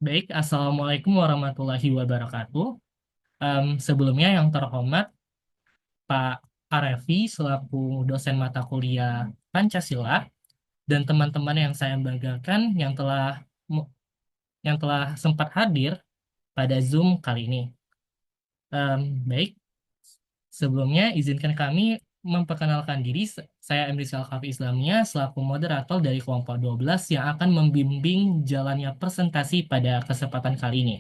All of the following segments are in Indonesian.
Baik, Assalamualaikum warahmatullahi wabarakatuh. Sebelumnya yang terhormat Pak Arefi selaku dosen mata kuliah Pancasila dan teman-teman yang saya banggakan yang telah sempat hadir pada Zoom kali ini. Baik, sebelumnya izinkan kami memperkenalkan diri. Saya Emri Salkafi Islamia selaku moderator dari kelompok 12 yang akan membimbing jalannya presentasi pada kesempatan kali ini.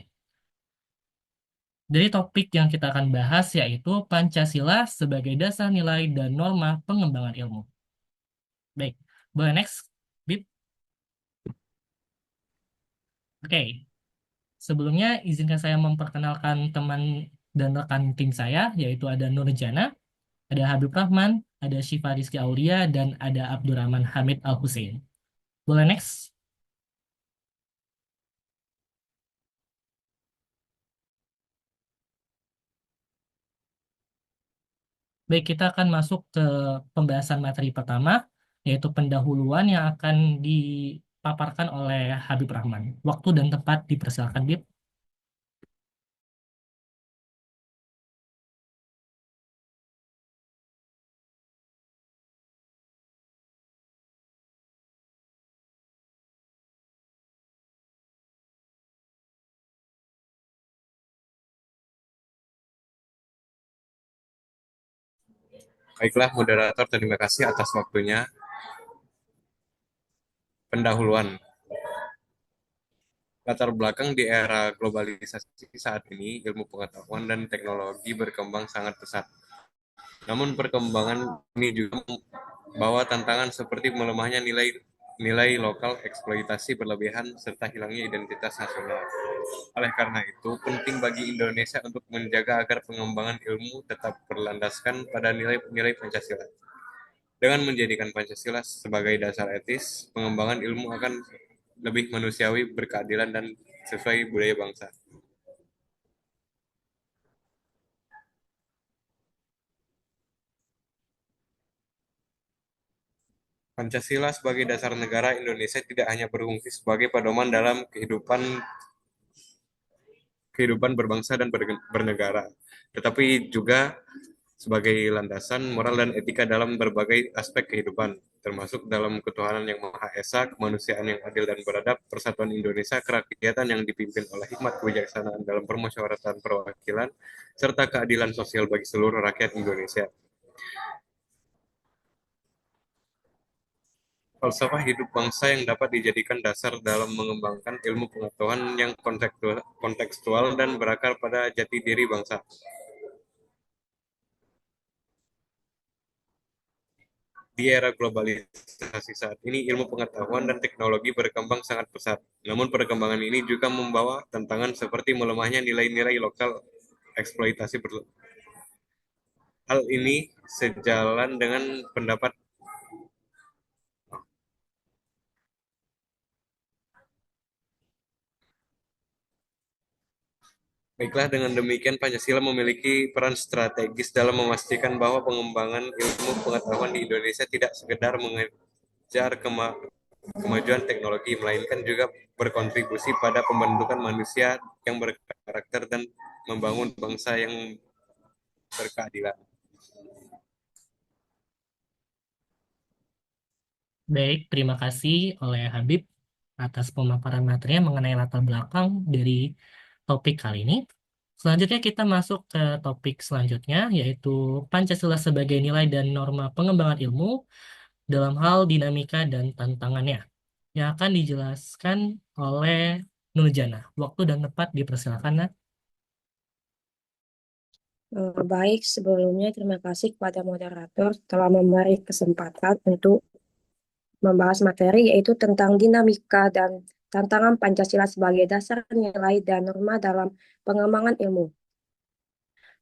Dari topik yang kita akan bahas yaitu Pancasila sebagai dasar nilai dan norma pengembangan ilmu. Baik, boleh next, Bib? Oke, sebelumnya izinkan saya memperkenalkan teman dan rekan tim saya, yaitu ada Nurjana, ada Habib Rahman, ada Syifa Rizky Aulia, dan ada Abdurrahman Hamid Al-Hussein. Boleh next? Baik, kita akan masuk ke pembahasan materi pertama, yaitu pendahuluan yang akan dipaparkan oleh Habib Rahman. Waktu dan tempat dipersilakan, Bib. Baiklah, moderator, terima kasih atas waktunya. Pendahuluan. Latar belakang di era globalisasi saat ini, ilmu pengetahuan dan teknologi berkembang sangat pesat. Namun perkembangan ini juga membawa tantangan seperti melemahnya nilai lokal, eksploitasi berlebihan, serta hilangnya identitas nasional. Oleh karena itu, penting bagi Indonesia untuk menjaga agar pengembangan ilmu tetap berlandaskan pada nilai-nilai Pancasila. Dengan menjadikan Pancasila sebagai dasar etis, pengembangan ilmu akan lebih manusiawi, berkeadilan, dan sesuai budaya bangsa. Pancasila sebagai dasar negara Indonesia tidak hanya berfungsi sebagai pedoman dalam kehidupan berbangsa dan bernegara, tetapi juga sebagai landasan moral dan etika dalam berbagai aspek kehidupan, termasuk dalam ketuhanan yang Maha Esa, kemanusiaan yang adil dan beradab, persatuan Indonesia, kerakyatan yang dipimpin oleh hikmat kebijaksanaan dalam permusyawaratan perwakilan, serta keadilan sosial bagi seluruh rakyat Indonesia. Falsafah hidup bangsa yang dapat dijadikan dasar dalam mengembangkan ilmu pengetahuan yang kontekstual dan berakar pada jati diri bangsa. Di era globalisasi saat ini, ilmu pengetahuan dan teknologi berkembang sangat pesat. Namun perkembangan ini juga membawa tantangan seperti melemahnya nilai-nilai lokal, eksploitasi hal ini sejalan dengan pendapat. Baiklah, dengan demikian Pancasila memiliki peran strategis dalam memastikan bahwa pengembangan ilmu pengetahuan di Indonesia tidak sekedar mengejar kemajuan teknologi, melainkan juga berkontribusi pada pembentukan manusia yang berkarakter dan membangun bangsa yang berkeadilan. Baik, terima kasih oleh Habib atas pemaparan materinya mengenai latar belakang dari topik kali ini. Selanjutnya kita masuk ke topik selanjutnya, yaitu Pancasila sebagai nilai dan norma pengembangan ilmu dalam hal dinamika dan tantangannya, yang akan dijelaskan oleh Nurjana. Waktu dan tempat dipersilakan, Nak. Baik, sebelumnya terima kasih kepada moderator telah memberi kesempatan untuk membahas materi yaitu tentang dinamika dan tantangan Pancasila sebagai dasar nilai dan norma dalam pengembangan ilmu.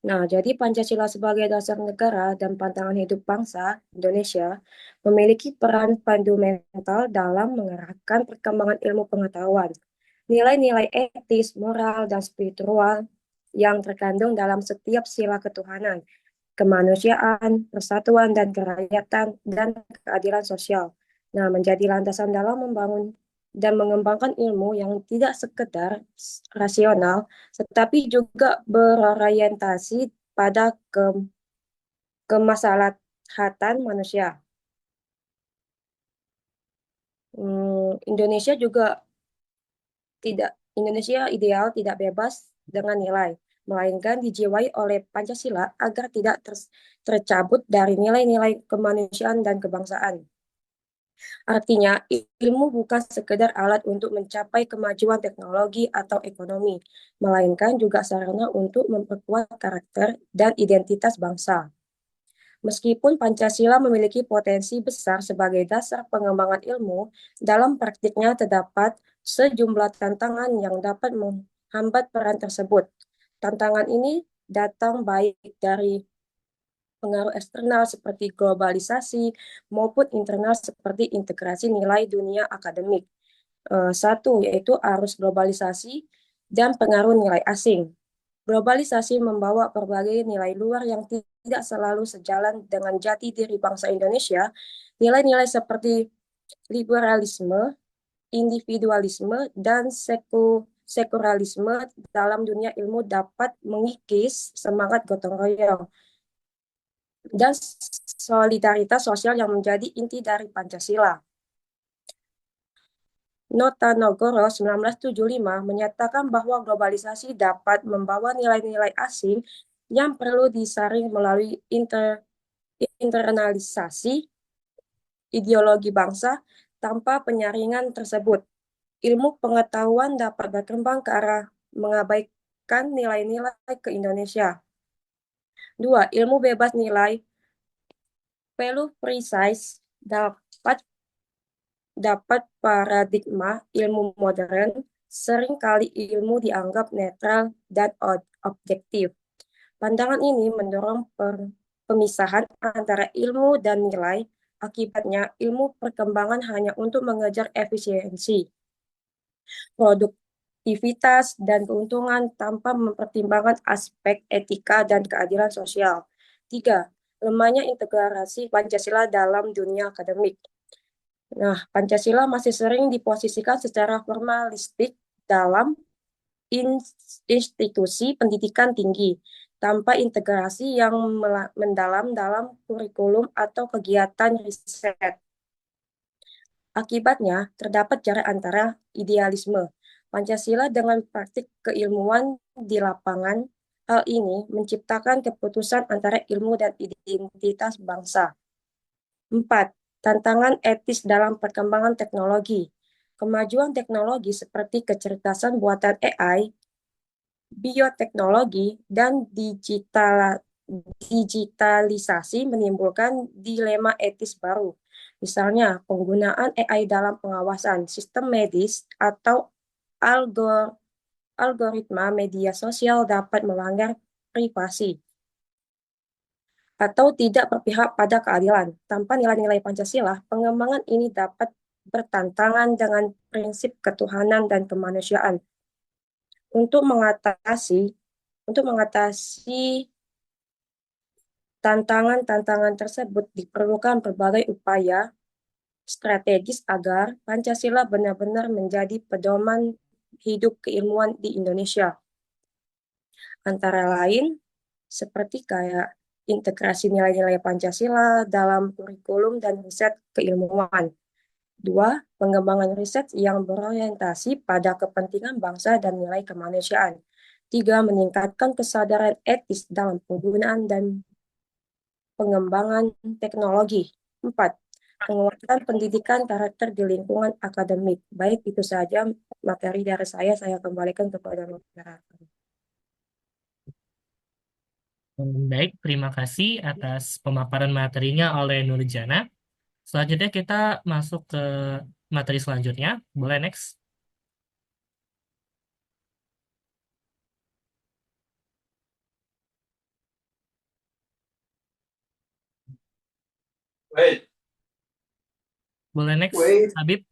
Nah, jadi Pancasila sebagai dasar negara dan pandangan hidup bangsa Indonesia memiliki peran fundamental dalam mengarahkan perkembangan ilmu pengetahuan, nilai-nilai etis, moral, dan spiritual yang terkandung dalam setiap sila ketuhanan, kemanusiaan, persatuan dan kerakyatan, dan keadilan sosial. Nah, menjadi landasan dalam membangun dan mengembangkan ilmu yang tidak sekedar rasional, tetapi juga berorientasi pada kemaslahatan manusia. Indonesia juga Indonesia ideal tidak bebas dengan nilai, melainkan dijiwai oleh Pancasila agar tidak tercabut dari nilai-nilai kemanusiaan dan kebangsaan. Artinya, ilmu bukan sekedar alat untuk mencapai kemajuan teknologi atau ekonomi, melainkan juga sarana untuk memperkuat karakter dan identitas bangsa. Meskipun Pancasila memiliki potensi besar sebagai dasar pengembangan ilmu, dalam praktiknya terdapat sejumlah tantangan yang dapat menghambat peran tersebut. Tantangan ini datang baik dari pengaruh eksternal seperti globalisasi maupun internal seperti integrasi nilai dunia akademik. Satu, yaitu arus globalisasi dan pengaruh nilai asing. Globalisasi membawa berbagai nilai luar yang tidak selalu sejalan dengan jati diri bangsa Indonesia. Nilai-nilai seperti liberalisme, individualisme, dan sekularilisme dalam dunia ilmu dapat mengikis semangat gotong royong dan solidaritas sosial yang menjadi inti dari Pancasila. Nota Nogoro 1975 menyatakan bahwa globalisasi dapat membawa nilai-nilai asing yang perlu disaring melalui internalisasi ideologi bangsa. Tanpa penyaringan tersebut, ilmu pengetahuan dapat berkembang ke arah mengabaikan nilai-nilai ke Indonesia. Dua, ilmu bebas nilai value precise dapat paradigma ilmu modern, seringkali ilmu dianggap netral dan objektif. Pandangan ini mendorong pemisahan antara ilmu dan nilai. Akibatnya, ilmu perkembangan hanya untuk mengejar efisiensi, produktivitas, dan keuntungan tanpa mempertimbangkan aspek etika dan keadilan sosial. Tiga, lemahnya integrasi Pancasila dalam dunia akademik. Nah, Pancasila masih sering diposisikan secara formalistik dalam institusi pendidikan tinggi, tanpa integrasi yang mendalam dalam kurikulum atau kegiatan riset. Akibatnya, terdapat jarak antara idealisme Pancasila dengan praktik keilmuan di lapangan. Hal ini menciptakan keputusan antara ilmu dan identitas bangsa. 4. Tantangan etis dalam perkembangan teknologi. Kemajuan teknologi seperti kecerdasan buatan AI, bioteknologi, dan digitalisasi menimbulkan dilema etis baru. Misalnya, penggunaan AI dalam pengawasan sistem medis atau algoritma media sosial dapat melanggar privasi atau tidak berpihak pada keadilan. Tanpa nilai-nilai Pancasila, pengembangan ini dapat bertentangan dengan prinsip ketuhanan dan kemanusiaan. Untuk mengatasi tantangan-tantangan tersebut diperlukan berbagai upaya strategis agar Pancasila benar-benar menjadi pedoman hidup keilmuan di Indonesia. Antara lain, seperti kayak integrasi nilai-nilai Pancasila dalam kurikulum dan riset keilmuan. Dua, pengembangan riset yang berorientasi pada kepentingan bangsa dan nilai kemanusiaan. Tiga, meningkatkan kesadaran etis dalam penggunaan dan pengembangan teknologi. Empat, penguatan pendidikan karakter di lingkungan akademik. Baik, itu saja materi dari saya kembalikan kepada moderator. Baik, terima kasih atas pemaparan materinya oleh Nurjana. Selanjutnya kita masuk ke materi selanjutnya. Boleh next? Wait, Boleh next, wait. Habib?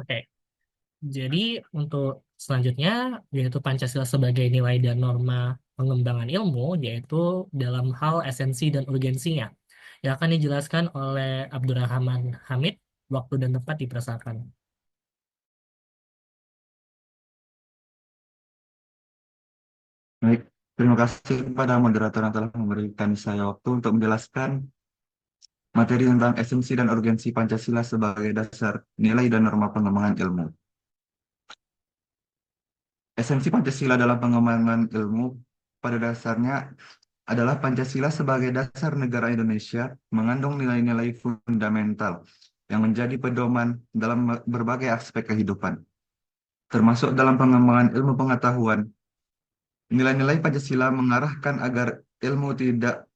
Oke. Jadi untuk selanjutnya yaitu Pancasila sebagai nilai dan norma pengembangan ilmu, yaitu dalam hal esensi dan urgensinya. Yang akan dijelaskan oleh Abdurrahman Hamid, waktu dan tempat dipersilakan. Baik, terima kasih kepada moderator yang telah memberikan saya waktu untuk menjelaskan materi tentang esensi dan urgensi Pancasila sebagai dasar nilai dan norma pengembangan ilmu. Esensi Pancasila dalam pengembangan ilmu pada dasarnya adalah Pancasila sebagai dasar negara Indonesia mengandung nilai-nilai fundamental yang menjadi pedoman dalam berbagai aspek kehidupan, termasuk dalam pengembangan ilmu pengetahuan. Nilai-nilai Pancasila mengarahkan agar ilmu tidak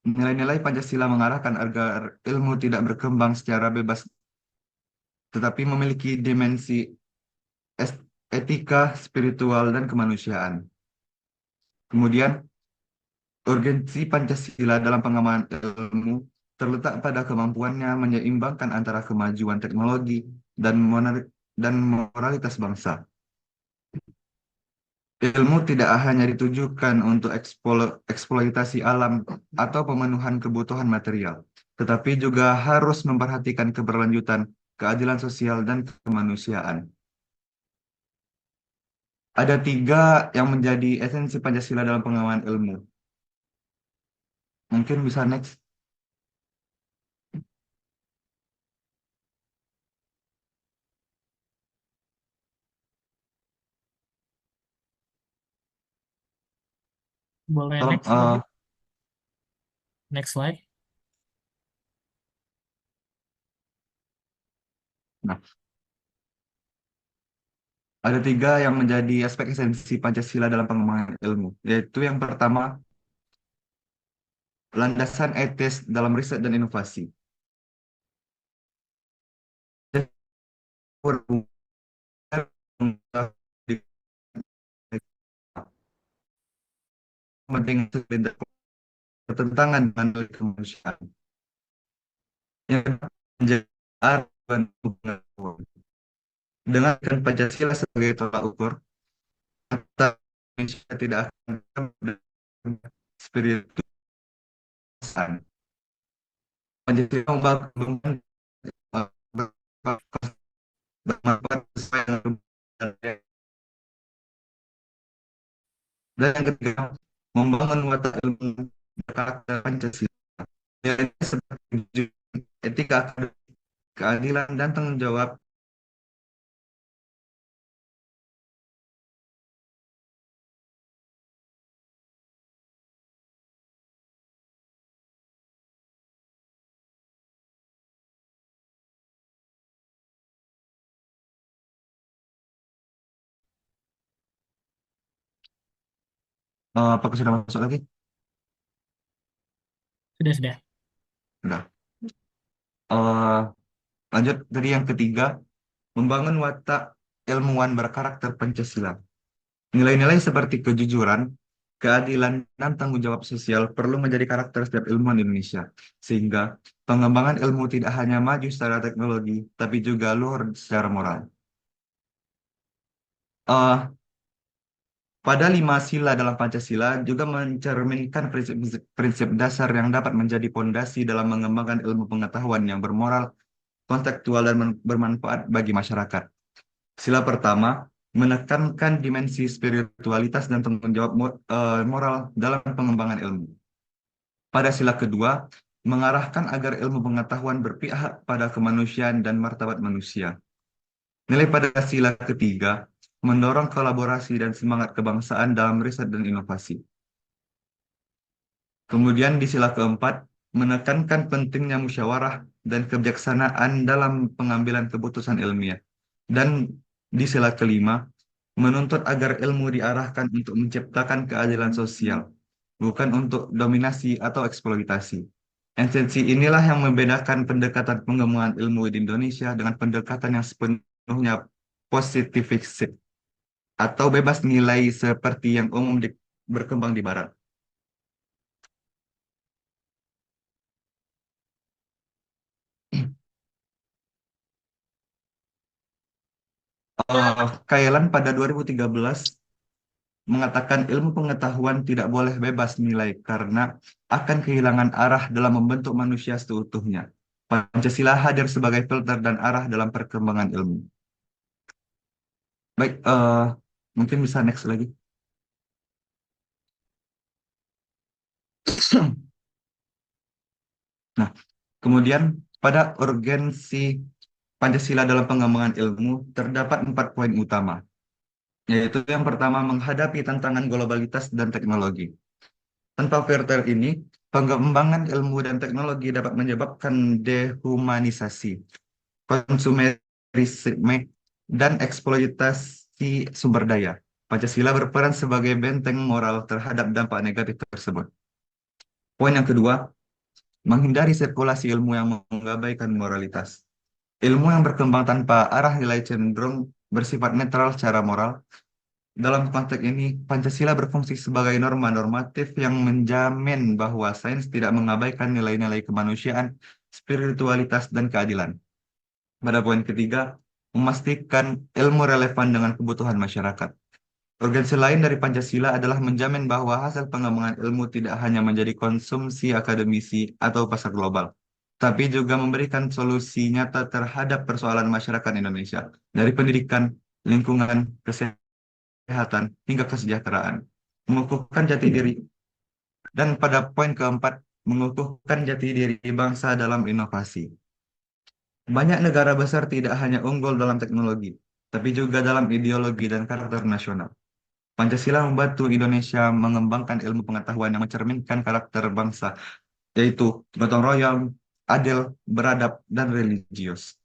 Nilai-nilai Pancasila mengarahkan agar ilmu tidak berkembang secara bebas, tetapi memiliki dimensi etika, spiritual, dan kemanusiaan. Kemudian, urgensi Pancasila dalam pengembangan ilmu terletak pada kemampuannya menyeimbangkan antara kemajuan teknologi dan moralitas bangsa. Ilmu tidak hanya ditujukan untuk eksploitasi alam atau pemenuhan kebutuhan material, tetapi juga harus memperhatikan keberlanjutan, keadilan sosial, dan kemanusiaan. Ada tiga yang menjadi esensi Pancasila dalam pengembangan ilmu. Mungkin bisa next. Boleh Tolong, next, Habib? Next slide. nah, ada tiga yang menjadi aspek esensi Pancasila dalam pengembangan ilmu, yaitu yang pertama, landasan etis dalam riset dan inovasi. Penting bertentangan dengan nilai kemanusiaan yang menjadi acuan pengetahuan. Dengan Pancasila sebagai tolak ukur, kata Indonesia tidak akan spiritual. Pancasila membangun bermanfaat sesuai dengan kebenaran. Dan yang ketiga, membangun watak ilmu berkarakter Pancasila, yaitu seperti etika, keadilan, dan tanggung jawab. Apakah sudah masuk lagi? Sudah. Sudah. Eh, Lanjut dari yang ketiga, membangun watak ilmuwan berkarakter Pancasila. Nilai-nilai seperti kejujuran, keadilan, dan tanggung jawab sosial perlu menjadi karakter setiap ilmuwan Indonesia, sehingga pengembangan ilmu tidak hanya maju secara teknologi, tapi juga luhur secara moral. Eh, Pada 5 sila dalam Pancasila juga mencerminkan prinsip-prinsip dasar yang dapat menjadi pondasi dalam mengembangkan ilmu pengetahuan yang bermoral, kontekstual, dan bermanfaat bagi masyarakat. Sila pertama, menekankan dimensi spiritualitas dan tanggung jawab moral dalam pengembangan ilmu. Pada sila kedua, mengarahkan agar ilmu pengetahuan berpihak pada kemanusiaan dan martabat manusia. Nilai pada sila ketiga, mendorong kolaborasi dan semangat kebangsaan dalam riset dan inovasi. Kemudian di sila keempat, menekankan pentingnya musyawarah dan kebijaksanaan dalam pengambilan keputusan ilmiah. Dan di sila kelima, menuntut agar ilmu diarahkan untuk menciptakan keadilan sosial, bukan untuk dominasi atau eksploitasi. Esensi inilah yang membedakan pendekatan pengembangan ilmu di Indonesia dengan pendekatan yang sepenuhnya positivistik atau bebas nilai seperti yang umum berkembang di Barat. Kailan pada 2013 mengatakan ilmu pengetahuan tidak boleh bebas nilai karena akan kehilangan arah dalam membentuk manusia seutuhnya. Pancasila hadir sebagai filter dan arah dalam perkembangan ilmu. Baik, mungkin bisa next lagi. Nah, kemudian pada urgensi Pancasila dalam pengembangan ilmu terdapat 4 poin utama, yaitu yang pertama menghadapi tantangan globalitas dan teknologi. Tanpa filter ini, pengembangan ilmu dan teknologi dapat menyebabkan dehumanisasi, konsumerisme, dan eksploitasi sumber daya. Pancasila berperan sebagai benteng moral terhadap dampak negatif tersebut. Poin yang kedua, menghindari sirkulasi ilmu yang mengabaikan moralitas. Ilmu yang berkembang tanpa arah nilai cenderung bersifat netral secara moral. Dalam konteks ini, Pancasila berfungsi sebagai norma normatif yang menjamin bahwa sains tidak mengabaikan nilai-nilai kemanusiaan, spiritualitas, dan keadilan. Pada poin ketiga, memastikan ilmu relevan dengan kebutuhan masyarakat. Urgensi lain dari Pancasila adalah menjamin bahwa hasil pengembangan ilmu tidak hanya menjadi konsumsi akademisi atau pasar global, tapi juga memberikan solusi nyata terhadap persoalan masyarakat Indonesia, dari pendidikan, lingkungan, kesehatan, hingga kesejahteraan. Mengukuhkan jati diri. Dan pada poin keempat, mengukuhkan jati diri bangsa dalam inovasi. Banyak negara besar tidak hanya unggul dalam teknologi, tapi juga dalam ideologi dan karakter nasional. Pancasila membantu Indonesia mengembangkan ilmu pengetahuan yang mencerminkan karakter bangsa, yaitu gotong royong, adil, beradab, dan religius.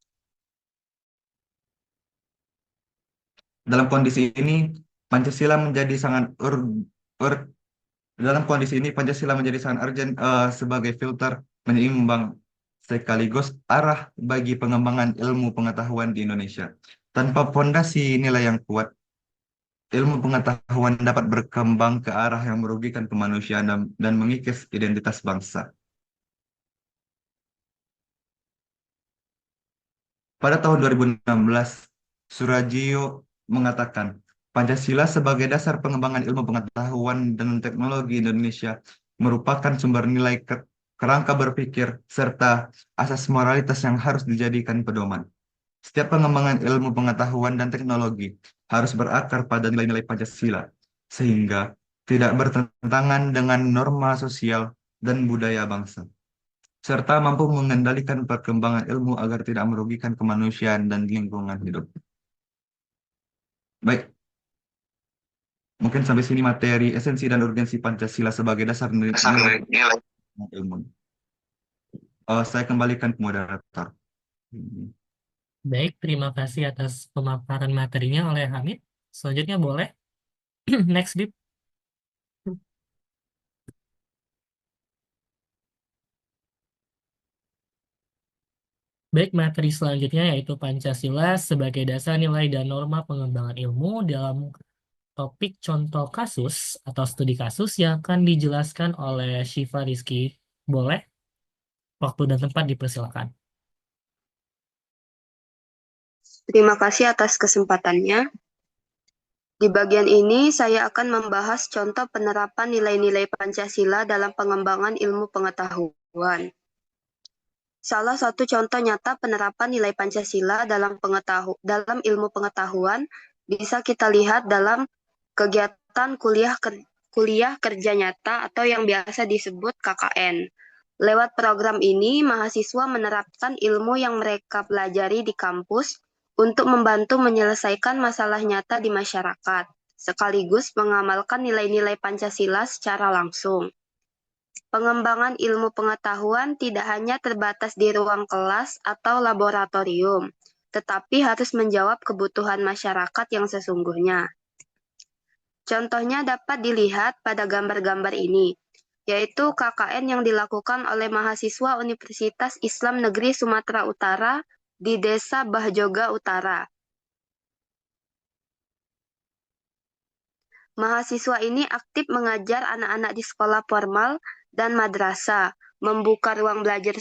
Dalam kondisi ini, Pancasila menjadi sangat ur- dalam kondisi ini Pancasila menjadi sangat urgent sebagai filter penyeimbang sekaligus arah bagi pengembangan ilmu pengetahuan di Indonesia. Tanpa fondasi nilai yang kuat, ilmu pengetahuan dapat berkembang ke arah yang merugikan kemanusiaan dan mengikis identitas bangsa. Pada tahun 2016, Surajio mengatakan, Pancasila sebagai dasar pengembangan ilmu pengetahuan dan teknologi Indonesia merupakan sumber nilai kerangka berpikir serta asas moralitas yang harus dijadikan pedoman. Setiap pengembangan ilmu pengetahuan dan teknologi harus berakar pada nilai-nilai Pancasila, sehingga tidak bertentangan dengan norma sosial dan budaya bangsa, serta mampu mengendalikan perkembangan ilmu agar tidak merugikan kemanusiaan dan lingkungan hidup. Baik, mungkin sampai sini materi esensi dan urgensi Pancasila sebagai dasar nilai ilmu. Saya kembalikan ke moderator. Baik, terima kasih atas pemaparan materinya oleh Hamid. Selanjutnya boleh. Next, Bib. Baik, materi selanjutnya yaitu Pancasila sebagai dasar nilai dan norma pengembangan ilmu dalam topik contoh kasus atau studi kasus yang akan dijelaskan oleh Syifa Rizky. Boleh? Waktu dan tempat dipersilakan. Terima kasih atas kesempatannya. Di bagian ini, saya akan membahas contoh penerapan nilai-nilai Pancasila dalam pengembangan ilmu pengetahuan. Salah satu contoh nyata penerapan nilai Pancasila dalam ilmu pengetahuan bisa kita lihat dalam kegiatan kuliah kerja nyata atau yang biasa disebut KKN. Lewat program ini, mahasiswa menerapkan ilmu yang mereka pelajari di kampus untuk membantu menyelesaikan masalah nyata di masyarakat, sekaligus mengamalkan nilai-nilai Pancasila secara langsung. Pengembangan ilmu pengetahuan tidak hanya terbatas di ruang kelas atau laboratorium, tetapi harus menjawab kebutuhan masyarakat yang sesungguhnya. Contohnya dapat dilihat pada gambar-gambar ini, yaitu KKN yang dilakukan oleh mahasiswa Universitas Islam Negeri Sumatera Utara di Desa Bahjoga Utara. Mahasiswa ini aktif mengajar anak-anak di sekolah formal dan madrasah, membuka ruang belajar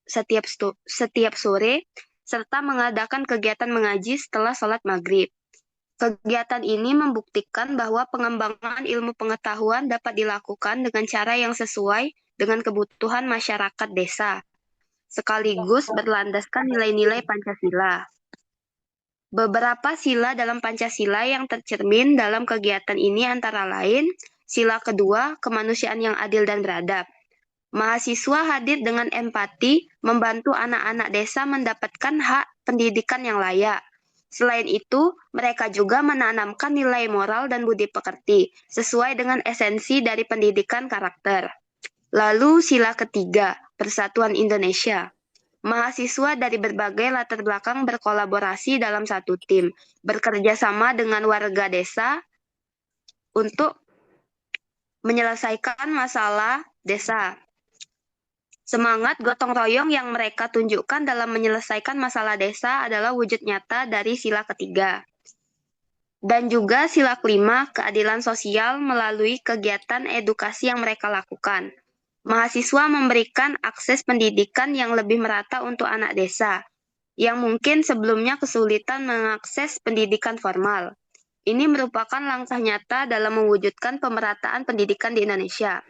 setiap sore, serta mengadakan kegiatan mengaji setelah sholat maghrib. Kegiatan ini membuktikan bahwa pengembangan ilmu pengetahuan dapat dilakukan dengan cara yang sesuai dengan kebutuhan masyarakat desa, sekaligus berlandaskan nilai-nilai Pancasila. Beberapa sila dalam Pancasila yang tercermin dalam kegiatan ini antara lain, sila kedua, kemanusiaan yang adil dan beradab. Mahasiswa hadir dengan empati, membantu anak-anak desa mendapatkan hak pendidikan yang layak. Selain itu, mereka juga menanamkan nilai moral dan budi pekerti, sesuai dengan esensi dari pendidikan karakter. Lalu sila ketiga, Persatuan Indonesia. Mahasiswa dari berbagai latar belakang berkolaborasi dalam satu tim, bekerja sama dengan warga desa untuk menyelesaikan masalah desa. Semangat gotong royong yang mereka tunjukkan dalam menyelesaikan masalah desa adalah wujud nyata dari sila ketiga. Dan juga sila kelima, keadilan sosial melalui kegiatan edukasi yang mereka lakukan. Mahasiswa memberikan akses pendidikan yang lebih merata untuk anak desa, yang mungkin sebelumnya kesulitan mengakses pendidikan formal. Ini merupakan langkah nyata dalam mewujudkan pemerataan pendidikan di Indonesia.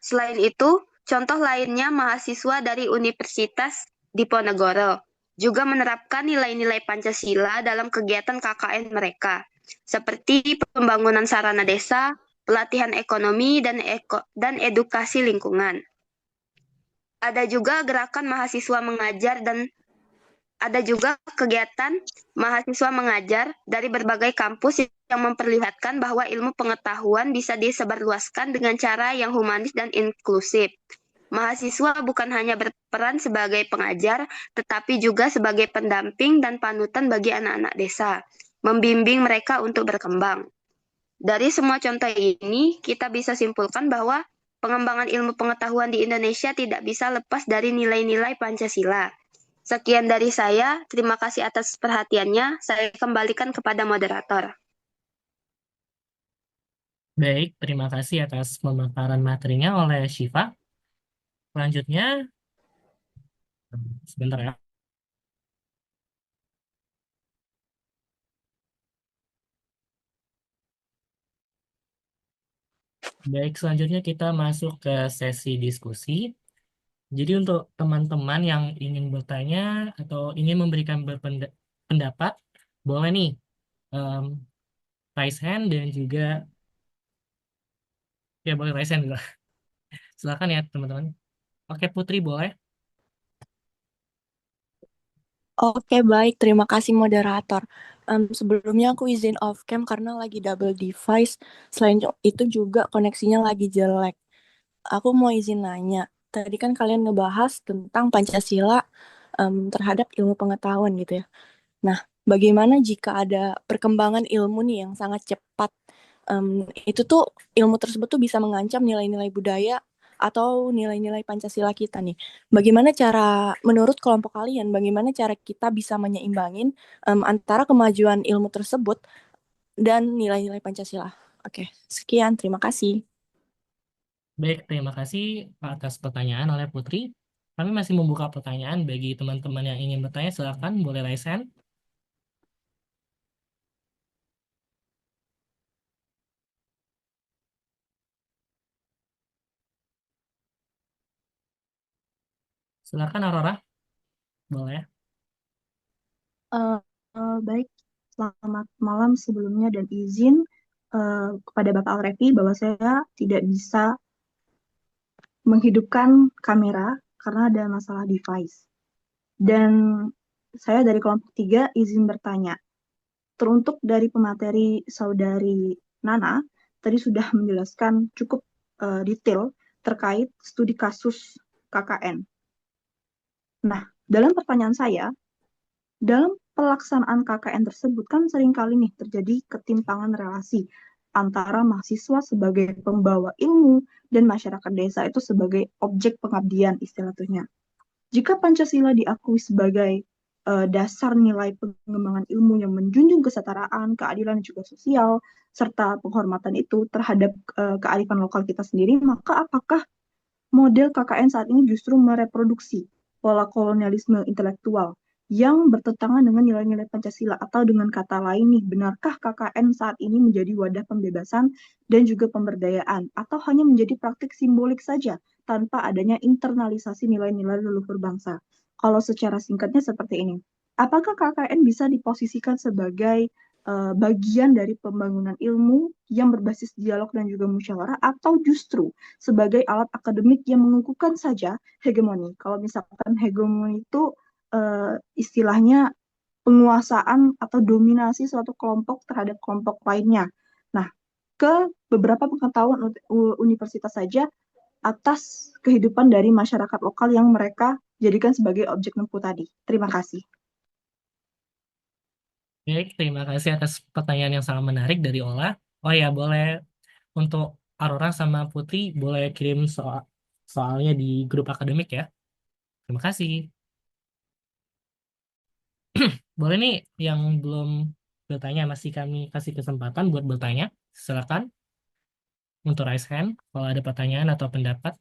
Selain itu, contoh lainnya mahasiswa dari Universitas Diponegoro juga menerapkan nilai-nilai Pancasila dalam kegiatan KKN mereka, seperti pembangunan sarana desa, pelatihan ekonomi, dan edukasi lingkungan. Ada juga gerakan mahasiswa mengajar dan ada juga kegiatan mahasiswa mengajar dari berbagai kampus yang memperlihatkan bahwa ilmu pengetahuan bisa disebarluaskan dengan cara yang humanis dan inklusif. Mahasiswa bukan hanya berperan sebagai pengajar, tetapi juga sebagai pendamping dan panutan bagi anak-anak desa, membimbing mereka untuk berkembang. Dari semua contoh ini, kita bisa simpulkan bahwa pengembangan ilmu pengetahuan di Indonesia tidak bisa lepas dari nilai-nilai Pancasila. Sekian dari saya, terima kasih atas perhatiannya. Saya kembalikan kepada moderator. Baik, terima kasih atas pemaparan materinya oleh Syifa. Selanjutnya, sebentar ya. Baik, selanjutnya kita masuk ke sesi diskusi. Jadi untuk teman-teman yang ingin bertanya atau ingin memberikan pendapat, boleh nih um, raise hand dan juga ya boleh raise hand juga. Silakan ya teman-teman. Oke Putri boleh. Oke, baik. Terima kasih moderator. Sebelumnya aku izin off cam karena lagi double device. Selain itu juga koneksinya lagi jelek. Aku mau izin nanya. Tadi kan kalian ngebahas tentang Pancasila terhadap ilmu pengetahuan gitu ya. Nah, bagaimana jika ada perkembangan ilmu nih yang sangat cepat? Itu tuh ilmu tersebut tuh bisa mengancam nilai-nilai budaya atau nilai-nilai Pancasila kita nih. Bagaimana cara, menurut kelompok kalian, bagaimana cara kita bisa menyeimbangin antara kemajuan ilmu tersebut dan nilai-nilai Pancasila? Oke, sekian. Terima kasih. Baik, terima kasih atas pertanyaan oleh Putri. Kami masih membuka pertanyaan bagi teman-teman yang ingin bertanya. Silakan boleh raise hand. Silakan Aurora. Boleh. Baik, selamat malam sebelumnya dan izin kepada Bapak Alrefi bahwa saya tidak bisa menghidupkan kamera karena ada masalah device. Dan saya dari kelompok 3 izin bertanya. Teruntuk dari pemateri Saudari Nana, tadi sudah menjelaskan cukup detail terkait studi kasus KKN. Nah, dalam pertanyaan saya, dalam pelaksanaan KKN tersebut kan seringkali nih terjadi ketimpangan relasi antara mahasiswa sebagai pembawa ilmu dan masyarakat desa itu sebagai objek pengabdian istilahnya. Jika Pancasila diakui sebagai dasar nilai pengembangan ilmu yang menjunjung kesetaraan, keadilan, juga sosial, serta penghormatan itu terhadap kearifan lokal kita sendiri, maka apakah model KKN saat ini justru mereproduksi pola kolonialisme intelektual yang bertentangan dengan nilai-nilai Pancasila? Atau dengan kata lain nih, benarkah KKN saat ini menjadi wadah pembebasan dan juga pemberdayaan? Atau hanya menjadi praktik simbolik saja tanpa adanya internalisasi nilai-nilai leluhur bangsa? Kalau secara singkatnya seperti ini. Apakah KKN bisa diposisikan sebagai bagian dari pembangunan ilmu yang berbasis dialog dan juga musyawarah, atau justru sebagai alat akademik yang mengukuhkan saja hegemoni? Kalau misalkan hegemoni itu istilahnya penguasaan atau dominasi suatu kelompok terhadap kelompok lainnya. Nah, ke beberapa pengetahuan universitas saja atas kehidupan dari masyarakat lokal yang mereka jadikan sebagai objek nempuh tadi. Terima kasih. Baik, terima kasih atas pertanyaan yang sangat menarik dari Ola. Oh ya, boleh untuk Aurora sama Putri boleh kirim soalnya di grup akademik ya. Terima kasih. Boleh nih yang belum bertanya, masih kami kasih kesempatan buat bertanya. Silakan untuk raise hand kalau ada pertanyaan atau pendapat.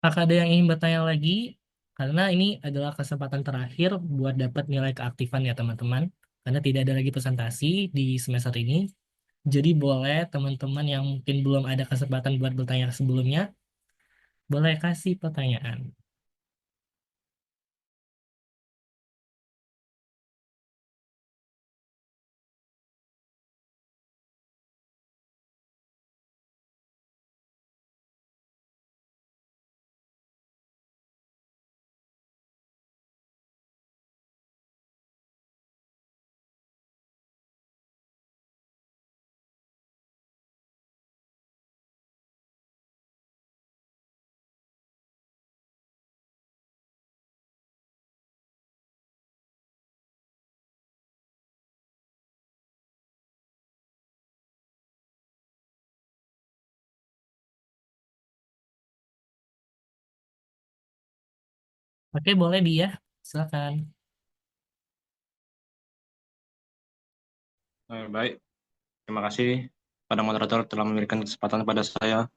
Apakah ada yang ingin bertanya lagi? Karena ini adalah kesempatan terakhir buat dapat nilai keaktifan ya teman-teman. Karena tidak ada lagi presentasi di semester ini. Jadi boleh teman-teman yang mungkin belum ada kesempatan buat bertanya sebelumnya, boleh kasih pertanyaan. Oke, boleh dia. Silakan. Baik, terima kasih pada moderator telah memberikan kesempatan pada saya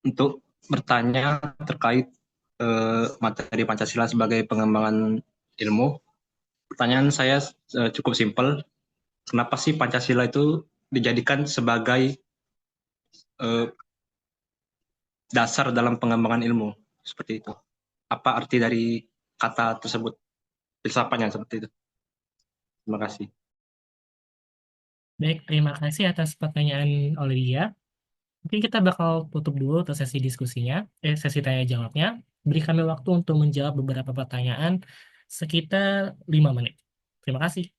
untuk bertanya terkait materi Pancasila sebagai pengembangan ilmu. Pertanyaan saya cukup simpel. Kenapa sih Pancasila itu dijadikan sebagai eh, dasar dalam pengembangan ilmu? Seperti itu. Apa arti dari kata tersebut? Filsafatnya seperti itu. Terima kasih. Baik, terima kasih atas pertanyaan Olivia. Mungkin kita bakal tutup dulu untuk sesi diskusinya, sesi tanya jawabnya. Beri kami waktu untuk menjawab beberapa pertanyaan sekitar 5 menit. Terima kasih.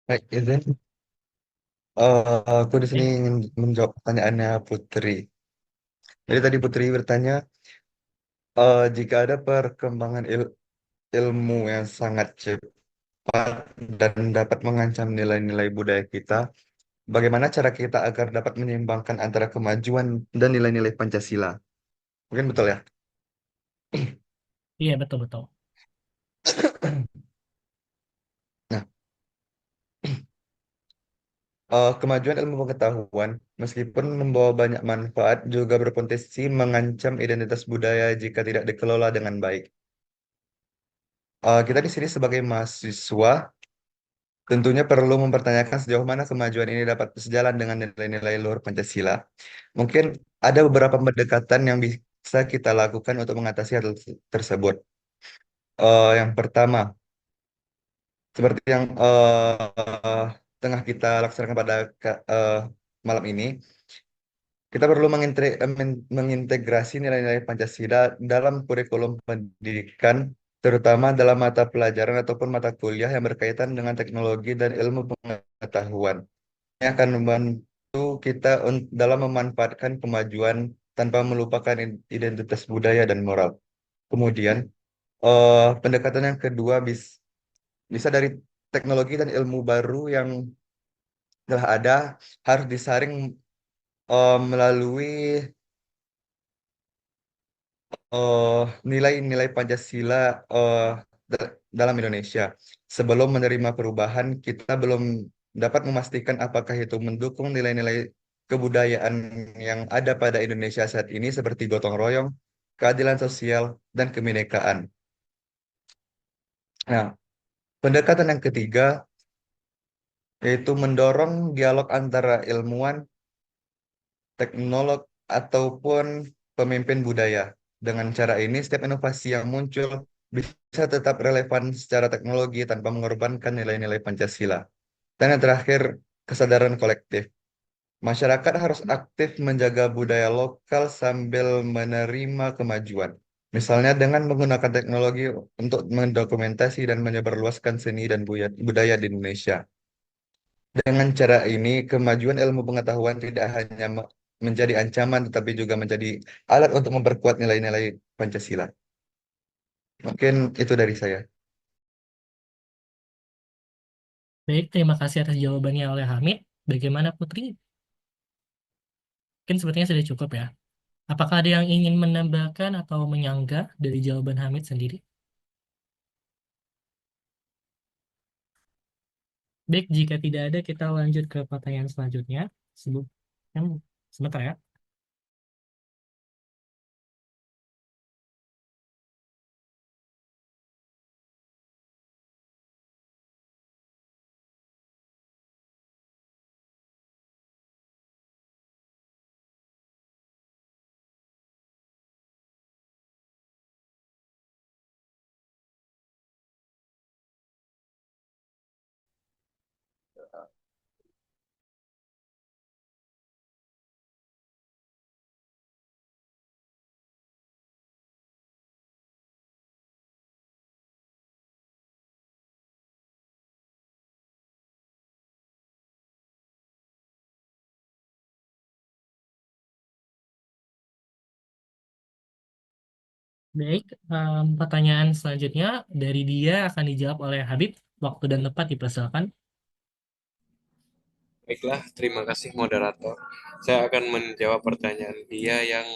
Baik, izin. Aku di sini Oke. ingin menjawab pertanyaannya Putri. Jadi tadi Putri bertanya, jika ada perkembangan ilmu yang sangat cepat dan dapat mengancam nilai-nilai budaya kita, bagaimana cara kita agar dapat menyeimbangkan antara kemajuan dan nilai-nilai Pancasila? Mungkin betul ya? Iya, betul-betul. Nah, kemajuan ilmu pengetahuan, meskipun membawa banyak manfaat, juga berpotensi mengancam identitas budaya jika tidak dikelola dengan baik. Kita di sini sebagai mahasiswa tentunya perlu mempertanyakan sejauh mana kemajuan ini dapat sejalan dengan nilai-nilai luhur Pancasila. Mungkin ada beberapa pendekatan yang bisa kita lakukan untuk mengatasi hal tersebut. Yang pertama, seperti yang tengah kita laksanakan pada malam ini, kita perlu mengintegrasi nilai-nilai Pancasila dalam kurikulum pendidikan, terutama dalam mata pelajaran ataupun mata kuliah yang berkaitan dengan teknologi dan ilmu pengetahuan. Ini akan membantu kita dalam memanfaatkan kemajuan tanpa melupakan identitas budaya dan moral. Kemudian, pendekatan yang kedua bisa dari teknologi dan ilmu baru yang telah ada harus disaring melalui eh, nilai-nilai Pancasila dalam Indonesia. Sebelum menerima perubahan, kita belum dapat memastikan apakah itu mendukung nilai-nilai kebudayaan yang ada pada Indonesia saat ini seperti gotong royong, keadilan sosial, dan kebinekaan. Nah, pendekatan yang ketiga yaitu mendorong dialog antara ilmuwan, teknolog, ataupun pemimpin budaya. Dengan cara ini, setiap inovasi yang muncul bisa tetap relevan secara teknologi tanpa mengorbankan nilai-nilai Pancasila. Dan yang terakhir, kesadaran kolektif. Masyarakat harus aktif menjaga budaya lokal sambil menerima kemajuan. Misalnya dengan menggunakan teknologi untuk mendokumentasi dan menyebarluaskan seni dan budaya di Indonesia. Dengan cara ini, kemajuan ilmu pengetahuan tidak hanya menjadi ancaman, tetapi juga menjadi alat untuk memperkuat nilai-nilai Pancasila. Mungkin itu dari saya. Baik, terima kasih atas jawabannya oleh Hamid. Bagaimana Putri? Mungkin sepertinya sudah cukup ya. Apakah ada yang ingin menambahkan atau menyanggah dari jawaban Hamid sendiri? Baik, jika tidak ada, kita lanjut ke pertanyaan selanjutnya. Sebelum, sebentar ya. Baik, pertanyaan selanjutnya dari dia akan dijawab oleh Habib. Waktu dan tempat dipersilakan. Baiklah, terima kasih moderator. Saya akan menjawab pertanyaan dia yang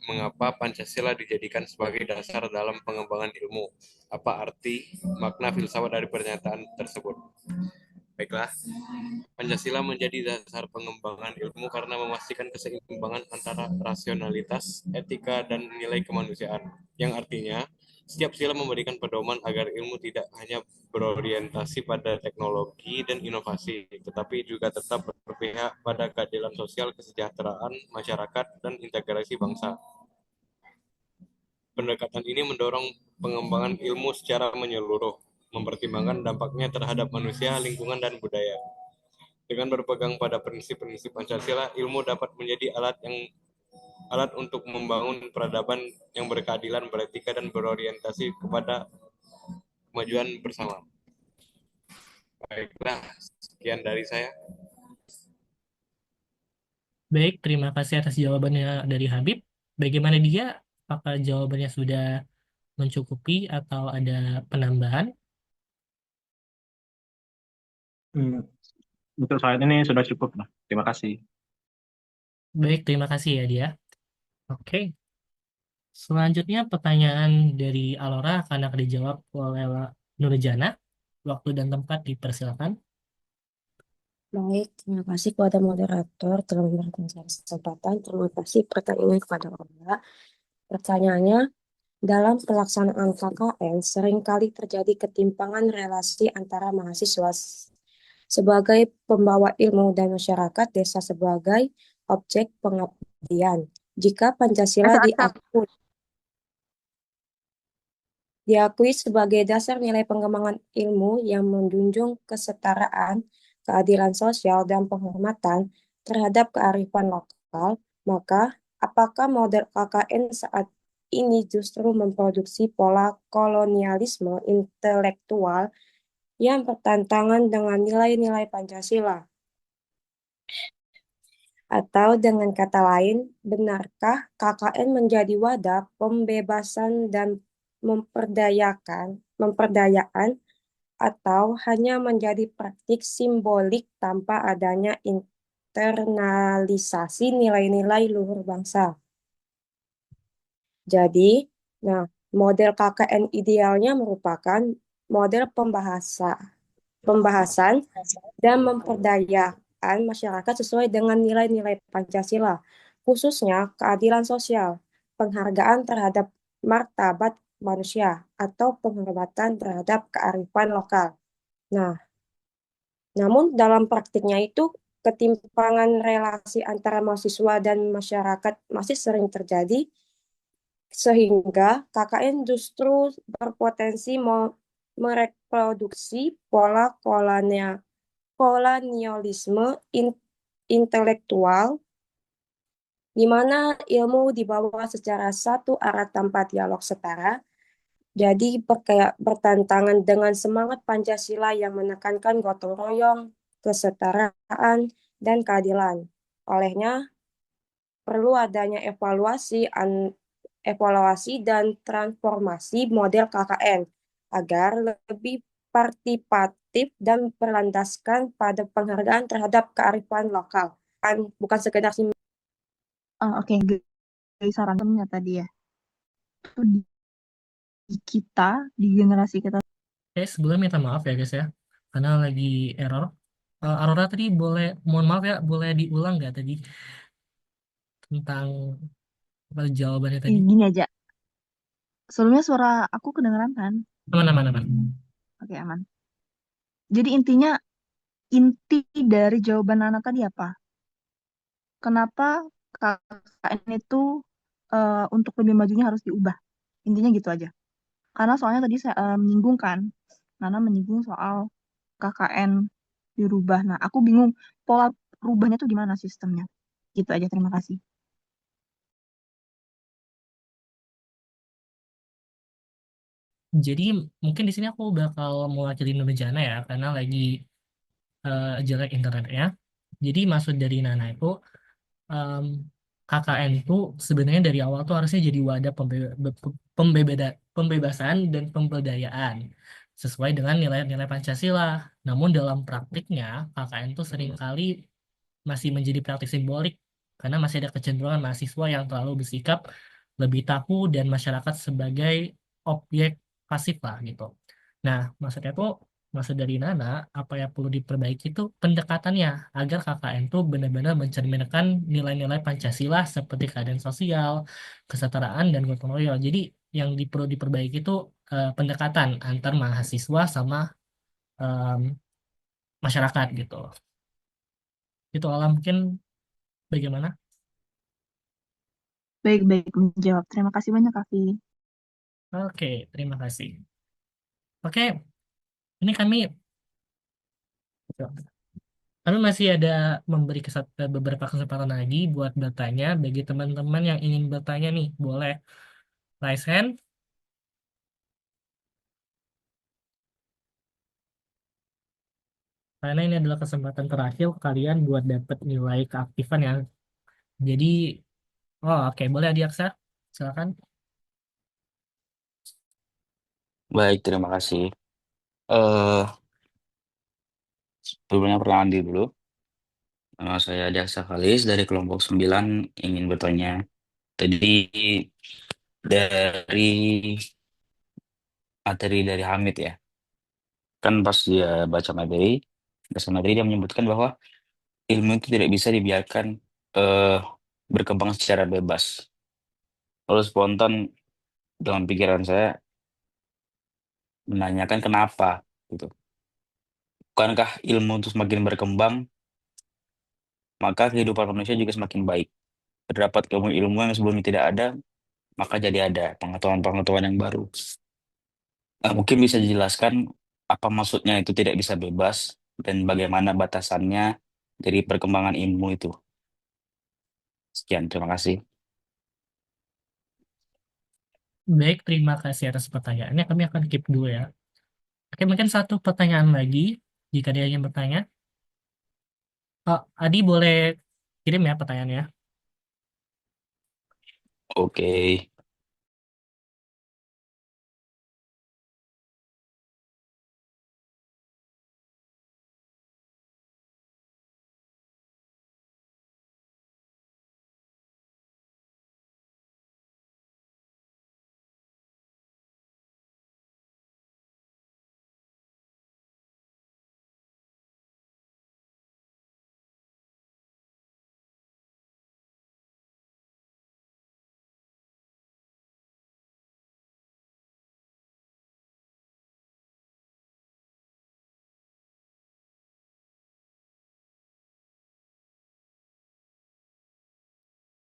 mengapa Pancasila dijadikan sebagai dasar dalam pengembangan ilmu. Apa arti makna filsafat dari pernyataan tersebut? Baiklah, Pancasila menjadi dasar pengembangan ilmu karena memastikan keseimbangan antara rasionalitas, etika, dan nilai kemanusiaan. Yang artinya, setiap sila memberikan pedoman agar ilmu tidak hanya berorientasi pada teknologi dan inovasi, tetapi juga tetap berpihak pada keadilan sosial, kesejahteraan masyarakat, dan integrasi bangsa. Pendekatan ini mendorong pengembangan ilmu secara menyeluruh, mempertimbangkan dampaknya terhadap manusia, lingkungan, dan budaya. Dengan berpegang pada prinsip-prinsip Pancasila, ilmu dapat menjadi alat untuk membangun peradaban yang berkeadilan, beretika, dan berorientasi kepada kemajuan bersama. Baiklah, sekian dari saya. Baik, terima kasih atas jawabannya dari Habib. Bagaimana dia? Apakah jawabannya sudah mencukupi atau ada penambahan? Hmm, untuk saat ini sudah cukup lah. Terima kasih. Baik, terima kasih ya dia. Oke, selanjutnya pertanyaan dari Alora akan dijawab oleh Nurjana. Waktu dan tempat dipersilakan. Baik, terima kasih kepada moderator telah memberikan saya kesempatan. Terima kasih pertanyaannya kepada Ola. Pertanyaannya, dalam pelaksanaan KKN seringkali terjadi ketimpangan relasi antara mahasiswa sebagai pembawa ilmu dan masyarakat desa sebagai objek pengabdian. Jika Pancasila diakui sebagai dasar nilai pengembangan ilmu yang menjunjung kesetaraan, keadilan sosial, dan penghormatan terhadap kearifan lokal, maka apakah model KKN saat ini justru memproduksi pola kolonialisme intelektual yang bertentangan dengan nilai-nilai Pancasila? Atau dengan kata lain, benarkah KKN menjadi wadah pembebasan dan memperdayaan atau hanya menjadi praktik simbolik tanpa adanya internalisasi nilai-nilai luhur bangsa? Jadi, nah, model KKN idealnya merupakan model pembahasan dan memperdayakan masyarakat sesuai dengan nilai-nilai Pancasila, khususnya keadilan sosial, penghargaan terhadap martabat manusia, atau penghormatan terhadap kearifan lokal. Nah, namun dalam praktiknya itu ketimpangan relasi antara mahasiswa dan masyarakat masih sering terjadi, sehingga KKN justru berpotensi mereproduksi pola kolonialisme intelektual, di mana ilmu dibawa secara satu arah tanpa dialog setara, jadi bertentangan dengan semangat Pancasila yang menekankan gotong royong, kesetaraan, dan keadilan. Olehnya, perlu adanya evaluasi dan transformasi model KKN agar lebih partipatif dan berlandaskan pada penghargaan terhadap kearifan lokal. Bukan sekedar Oke, dari sarannya tadi ya. Itu di kita, di generasi kita. Sebelumnya minta maaf ya guys ya, karena lagi error. Aurora tadi mohon maaf ya, boleh diulang nggak tadi tentang apa jawabannya tadi? Gini aja. Sebelumnya suara aku kedengeran kan? Aman, aman, aman. Oke, aman. Jadi inti dari jawaban Nana tadi apa? Kenapa KKN itu untuk lebih majunya harus diubah? Intinya gitu aja. Karena soalnya tadi saya menyinggung kan, Nana menyinggung soal KKN dirubah. Nah, aku bingung pola rubahnya tuh gimana sistemnya. Gitu aja, terima kasih. Jadi mungkin di sini aku bakal mewakili Nurjana ya, karena lagi jelek internetnya. Jadi maksud dari Nana itu em, KKN itu sebenarnya dari awal tuh harusnya jadi wadah pembebasan dan pemberdayaan sesuai dengan nilai-nilai Pancasila. Namun dalam praktiknya KKN itu seringkali masih menjadi praktik simbolik karena masih ada kecenderungan mahasiswa yang terlalu bersikap lebih tahu dan masyarakat sebagai objek pasif lah gitu. Nah, maksudnya tuh maksud dari Nana apa yang perlu diperbaiki itu pendekatannya agar KKN tuh benar-benar mencerminkan nilai-nilai Pancasila seperti keadilan sosial, kesetaraan dan gotong royong. Jadi yang perlu diperbaiki itu pendekatan antar mahasiswa sama em, masyarakat gitu. Itu alam mungkin bagaimana? Baik-baik menjawab. Terima kasih banyak, Kavi. Oke, terima kasih. Oke, ini kami masih ada memberi beberapa kesempatan lagi buat bertanya. Bagi teman-teman yang ingin bertanya nih, boleh raise hand. karena ini adalah kesempatan terakhir kalian buat dapat nilai keaktifan ya. Jadi, oh oke, boleh Adi Aksa, silakan. Baik, terima kasih. Eh, Sebelumnya perkenalan diri dulu. Nama saya Diaksa Kalis dari kelompok 9 ingin bertanya. Tadi dari materi dari Hamid ya. Kan pas dia baca materi, dasar materi dia menyebutkan bahwa ilmu itu tidak bisa dibiarkan eh, berkembang secara bebas. Lalu spontan dalam pikiran saya menanyakan kenapa gitu. Bukankah ilmu itu semakin berkembang, maka kehidupan manusia juga semakin baik. Terdapat ilmu-ilmu yang sebelumnya tidak ada, maka jadi ada pengetahuan-pengetahuan yang baru. Mungkin bisa dijelaskan apa maksudnya itu tidak bisa bebas dan bagaimana batasannya dari perkembangan ilmu itu. Sekian, terima kasih. Baik, terima kasih atas pertanyaannya. Kami akan keep dulu ya. Oke, mungkin satu pertanyaan lagi, jika dia ingin bertanya. Oh, Adi boleh kirim ya pertanyaannya. Oke,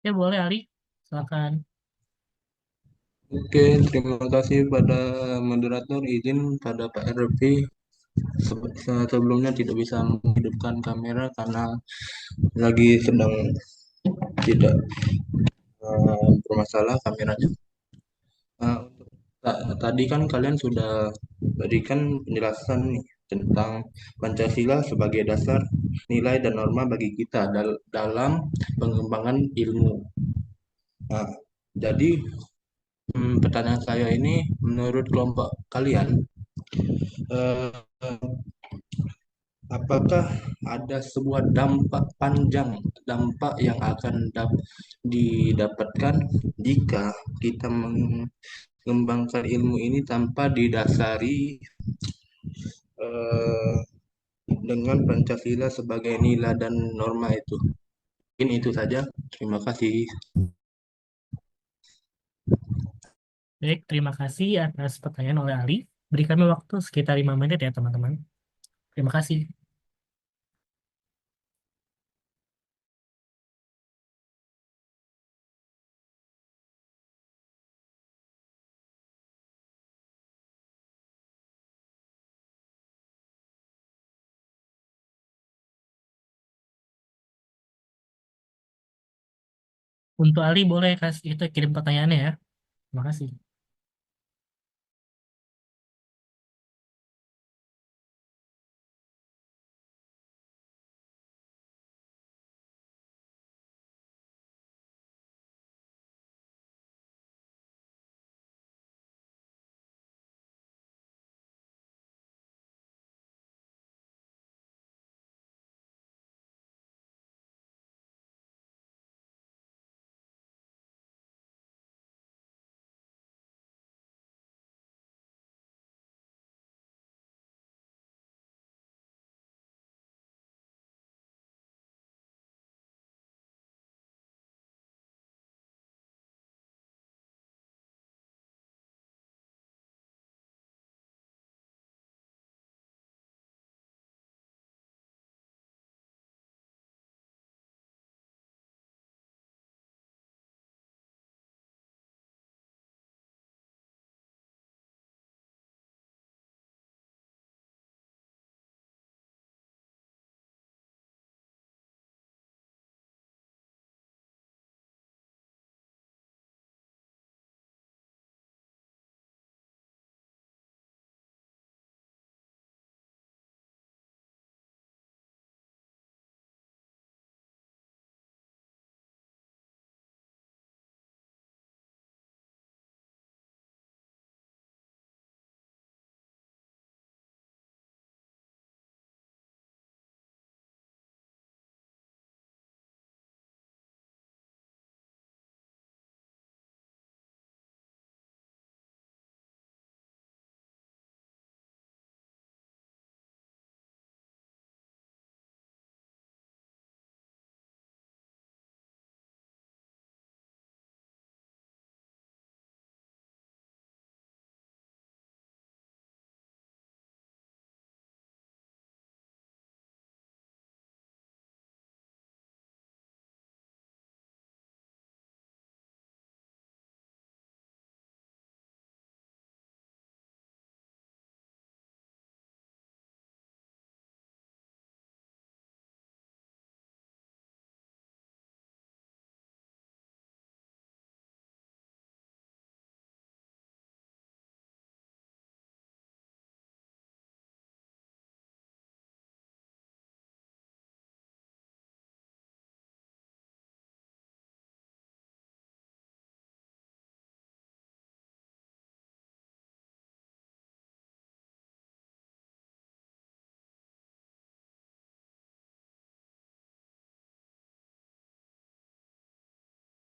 Ya boleh Ali, silakan. Oke, terima kasih pada moderator. Izin pada Pak RP sebelumnya tidak bisa menghidupkan kamera karena lagi sedang tidak bermasalah kameranya. Untuk tadi kan kalian sudah berikan penjelasan nih tentang Pancasila sebagai dasar nilai dan norma bagi kita dalam pengembangan ilmu. Nah, jadi pertanyaan saya ini, menurut kelompok kalian, eh, apakah ada sebuah dampak yang akan didapatkan jika kita mengembangkan ilmu ini tanpa didasari eh, dengan Pancasila sebagai nilai dan norma itu? Mungkin itu saja. Terima kasih. Baik, terima kasih atas pertanyaan oleh Ali. Beri kami waktu sekitar 5 menit ya teman-teman. Terima kasih. Untuk Ali boleh kasih itu kirim pertanyaannya ya. Terima kasih.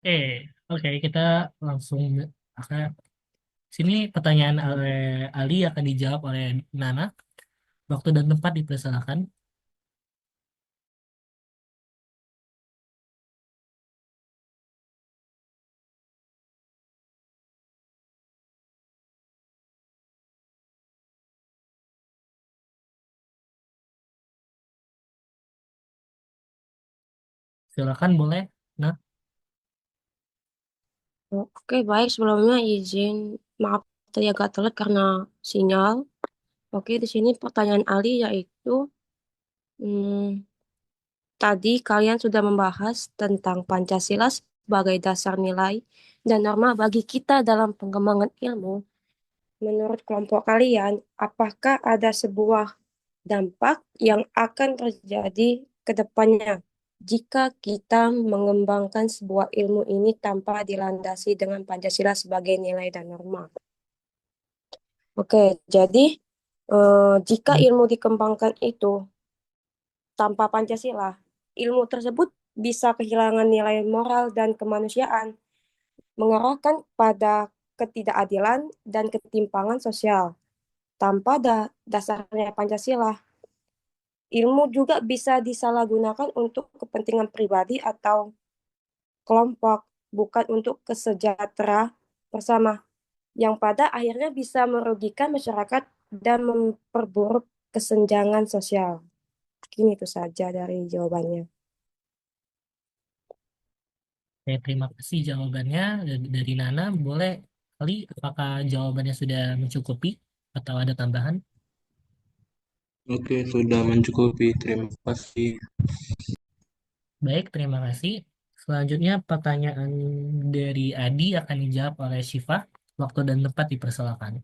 Eh, oke, kita langsung akan sini pertanyaan oleh Ali akan dijawab oleh Nana. Waktu dan tempat dipersilakan. Silakan boleh. Nah, Oke, baik. Sebelumnya izin maaf tadi agak telat karena sinyal. Oke, di sini pertanyaan Ali yaitu hmm, tadi kalian sudah membahas tentang Pancasila sebagai dasar nilai dan norma bagi kita dalam pengembangan ilmu. Menurut kelompok kalian, apakah ada sebuah dampak yang akan terjadi ke depannya jika kita mengembangkan sebuah ilmu ini tanpa dilandasi dengan Pancasila sebagai nilai dan norma? Oke, jadi jika ilmu dikembangkan itu tanpa Pancasila, ilmu tersebut bisa kehilangan nilai moral dan kemanusiaan, mengarahkan pada ketidakadilan dan ketimpangan sosial. Tanpa dasarnya Pancasila, ilmu juga bisa disalahgunakan untuk kepentingan pribadi atau kelompok, bukan untuk kesejahteraan bersama, yang pada akhirnya bisa merugikan masyarakat dan memperburuk kesenjangan sosial. Mungkin itu saja dari jawabannya. terima kasih jawabannya dari Nana. Boleh Ali, apakah jawabannya sudah mencukupi atau ada tambahan? Oke, sudah mencukupi. Terima kasih. Baik, terima kasih. Selanjutnya pertanyaan dari Adi akan dijawab oleh Syifa. Waktu dan tempat dipersilakan.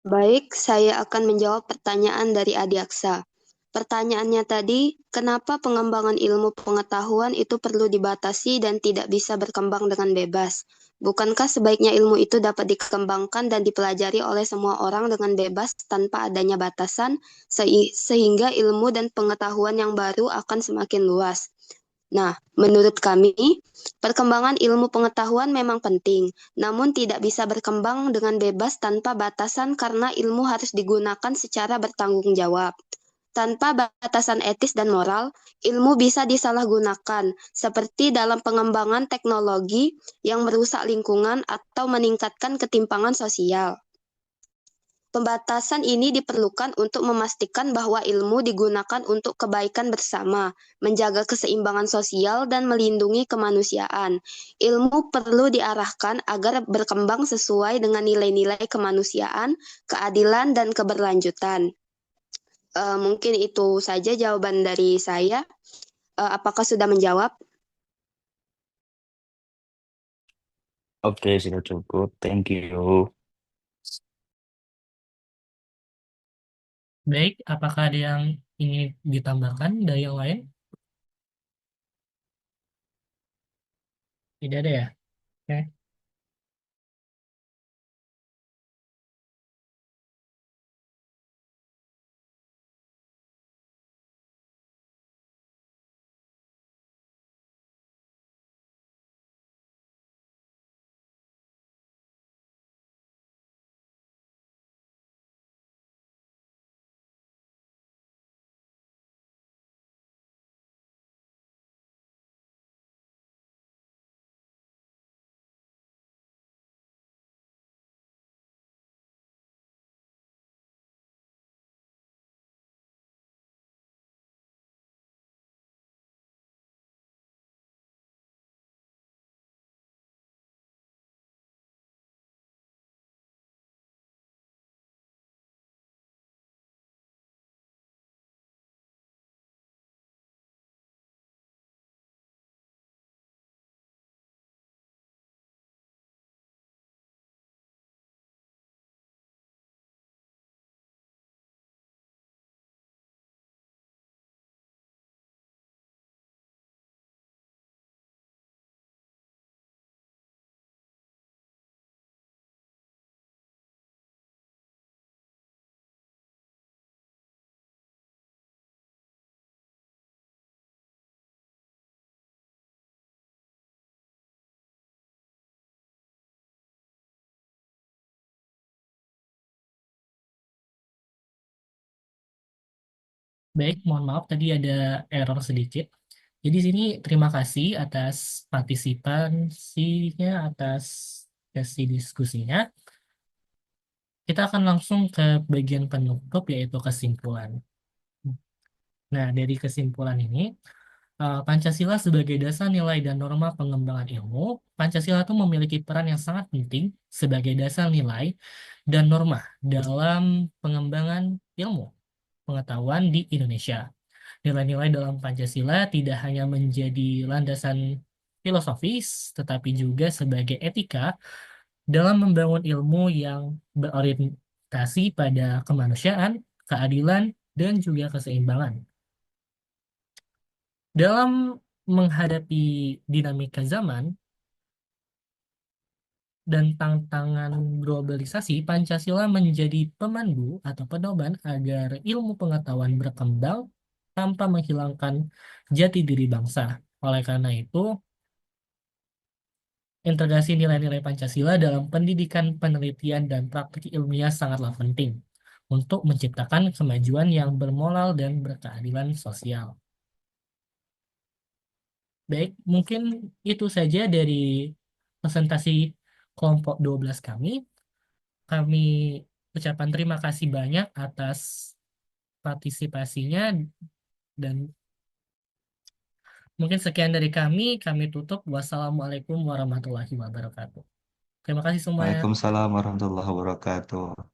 Baik, saya akan menjawab pertanyaan dari Adiaksa. Pertanyaannya tadi, kenapa pengembangan ilmu pengetahuan itu perlu dibatasi dan tidak bisa berkembang dengan bebas? Bukankah sebaiknya ilmu itu dapat dikembangkan dan dipelajari oleh semua orang dengan bebas tanpa adanya batasan, sehingga ilmu dan pengetahuan yang baru akan semakin luas? Nah, menurut kami, perkembangan ilmu pengetahuan memang penting, namun tidak bisa berkembang dengan bebas tanpa batasan karena ilmu harus digunakan secara bertanggung jawab. Tanpa batasan etis dan moral, ilmu bisa disalahgunakan, seperti dalam pengembangan teknologi yang merusak lingkungan atau meningkatkan ketimpangan sosial. Pembatasan ini diperlukan untuk memastikan bahwa ilmu digunakan untuk kebaikan bersama, menjaga keseimbangan sosial, dan melindungi kemanusiaan. Ilmu perlu diarahkan agar berkembang sesuai dengan nilai-nilai kemanusiaan, keadilan, dan keberlanjutan. Mungkin itu saja jawaban dari saya. Apakah sudah menjawab? Oke, sudah cukup. Thank you. Baik, apakah ada yang ingin ditambahkan dari yang lain? Tidak ada ya? Oke. Baik, mohon maaf tadi ada error sedikit. Jadi sini terima kasih atas partisipasinya, atas sesi diskusinya. Kita akan langsung ke bagian penutup yaitu kesimpulan. Nah, dari kesimpulan ini, Pancasila sebagai dasar nilai dan norma pengembangan ilmu, Pancasila itu memiliki peran yang sangat penting sebagai dasar nilai dan norma dalam pengembangan ilmu pengetahuan di Indonesia. Nilai-nilai dalam Pancasila tidak hanya menjadi landasan filosofis, tetapi juga sebagai etika dalam membangun ilmu yang berorientasi pada kemanusiaan, keadilan, dan juga keseimbangan. Dalam menghadapi dinamika zaman dan tantangan globalisasi, Pancasila menjadi pemandu atau pedoman agar ilmu pengetahuan berkembang tanpa menghilangkan jati diri bangsa. Oleh karena itu, integrasi nilai-nilai Pancasila dalam pendidikan, penelitian, dan praktik ilmiah sangatlah penting untuk menciptakan kemajuan yang bermoral dan berkeadilan sosial. Baik, mungkin itu saja dari presentasi kelompok 12 kami. Kami ucapkan terima kasih banyak atas partisipasinya dan mungkin sekian dari kami tutup. Wassalamualaikum warahmatullahi wabarakatuh. Terima kasih semuanya. Waalaikumsalam warahmatullahi wabarakatuh.